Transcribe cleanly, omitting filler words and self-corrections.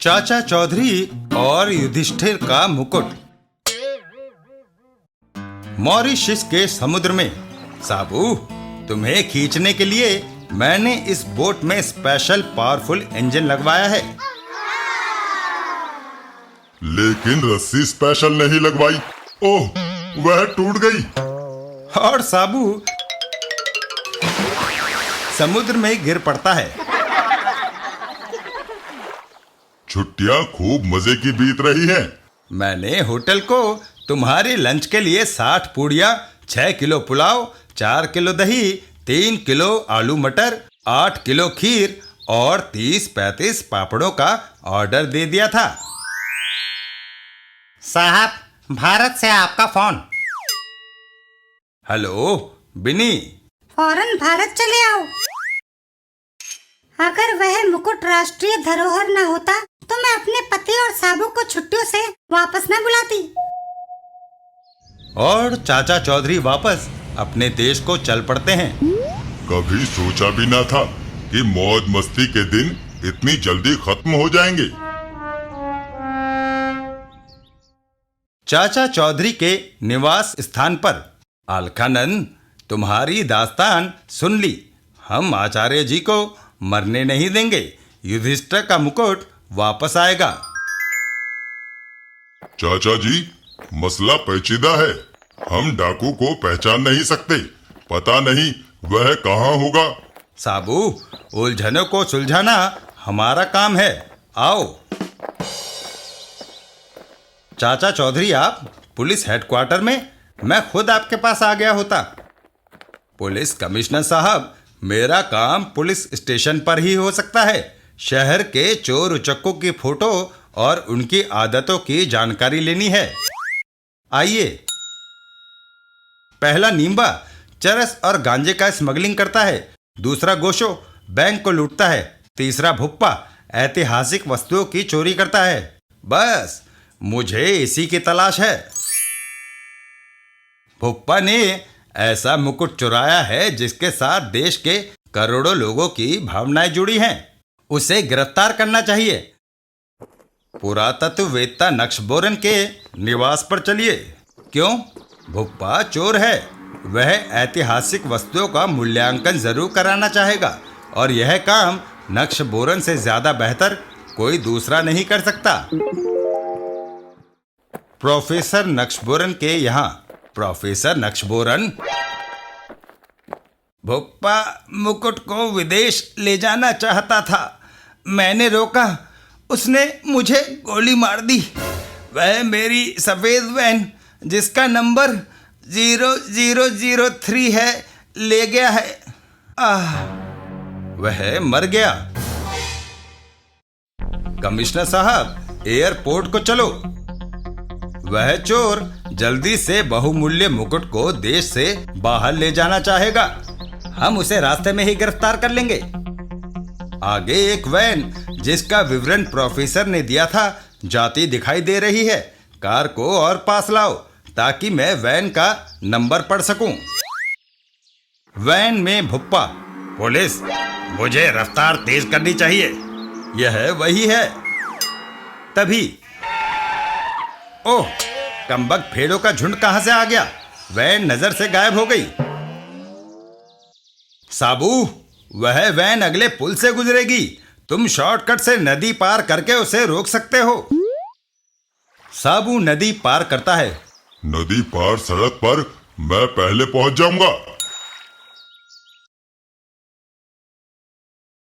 चाचा चौधरी और युधिष्ठिर का मुकुट। मॉरिशस के समुद्र में। साबू, तुम्हें खींचने के लिए मैंने इस बोट में स्पेशल पावरफुल इंजन लगवाया है। लेकिन रस्सी स्पेशल नहीं लगवाई। ओह, वह टूट गई। और साबू समुद्र में गिर पड़ता है। छुट्टियां खूब मजे की बीत रही हैं। मैंने होटल को तुम्हारे लंच के लिए 60 पूड़ियाँ, 6 किलो पुलाव, 4 किलो दही, 3 किलो आलू मटर, 8 किलो खीर और 30-35 पापड़ों का ऑर्डर दे दिया था। साहब, भारत से आपका फोन। हेलो बिनी। फौरन भारत चले आओ। अगर वह मुकुट राष्ट्रीय धरोहर न होता तो मैं अपने पति और साबू को छुट्टियों से वापस न बुलाती। और चाचा चौधरी वापस अपने देश को चल पड़ते हैं। कभी सोचा भी ना था कि मौज मस्ती के दिन इतनी जल्दी खत्म हो जाएंगे। चाचा चौधरी के निवास स्थान पर। अलखानंद, तुम्हारी दास्तान सुन ली। हम आचार्य जी को मरने नहीं देंगे। युधिष्ठिर का मुकुट वापस आएगा। चाचा जी, मसला पेचीदा है। हम डाकू को पहचान नहीं सकते। पता नहीं वह कहाँ होगा। साबू, उलझनों को सुलझाना हमारा काम है। आओ। चाचा चौधरी, आप पुलिस हेडक्वार्टर में, मैं खुद आपके पास आ गया होता। पुलिस कमिश्नर साहब, मेरा काम पुलिस स्टेशन पर ही हो सकता है। शहर के चोर उचक्कों की फोटो और उनकी आदतों की जानकारी लेनी है। आइए। पहला नींबा चरस और गांजे का स्मगलिंग करता है। दूसरा गोशो बैंक को लूटता है। तीसरा भुप्पा ऐतिहासिक वस्तुओं की चोरी करता है। बस मुझे इसी की तलाश है। भुप्पा ने ऐसा मुकुट चुराया है जिसके साथ देश के करोड़ों लोगों की भावनाएं जुड़ी हैं। उसे गिरफ्तार करना चाहिए। पुरातत्ववेत्ता नक्शबोरन के निवास पर चलिए। क्यों? भुप्पा चोर है। वह ऐतिहासिक वस्तुओं का मूल्यांकन जरूर कराना चाहेगा और यह काम नक्शबोरन से ज्यादा बेहतर कोई दूसरा नहीं कर सकता। प्रोफेसर नक्शबोरन के यहाँ। प्रोफेसर नक्शबोरन, भुप्पा मुकुट को विदेश ले जाना चाहता था। मैंने रोका, उसने मुझे गोली मार दी। वह मेरी सफेद वैन, जिसका नंबर 0003 है, ले गया है। वह मर गया। कमिश्नर साहब, एयरपोर्ट को चलो। वह चोर जल्दी से बहुमूल्य मुकुट को देश से बाहर ले जाना चाहेगा। हम उसे रास्ते में ही गिरफ्तार कर लेंगे। आगे एक वैन, जिसका विवरण प्रोफेसर ने दिया था, जाती दिखाई दे रही है। कार को और पास लाओ ताकि मैं वैन का नंबर पढ़ सकूं। वैन में भुप्पा। पुलिस, मुझे रफ्तार तेज करनी चाहिए। यह वही है। तभी ओह, कमबख्त भेड़ों का झुंड कहां से आ गया? वैन नजर से गायब हो गई। साबू, वह वैन अगले पुल से गुजरेगी। तुम शॉर्टकट से नदी पार करके उसे रोक सकते हो। साबू नदी पार करता है। नदी पार सड़क पर मैं पहले पहुंच जाऊंगा।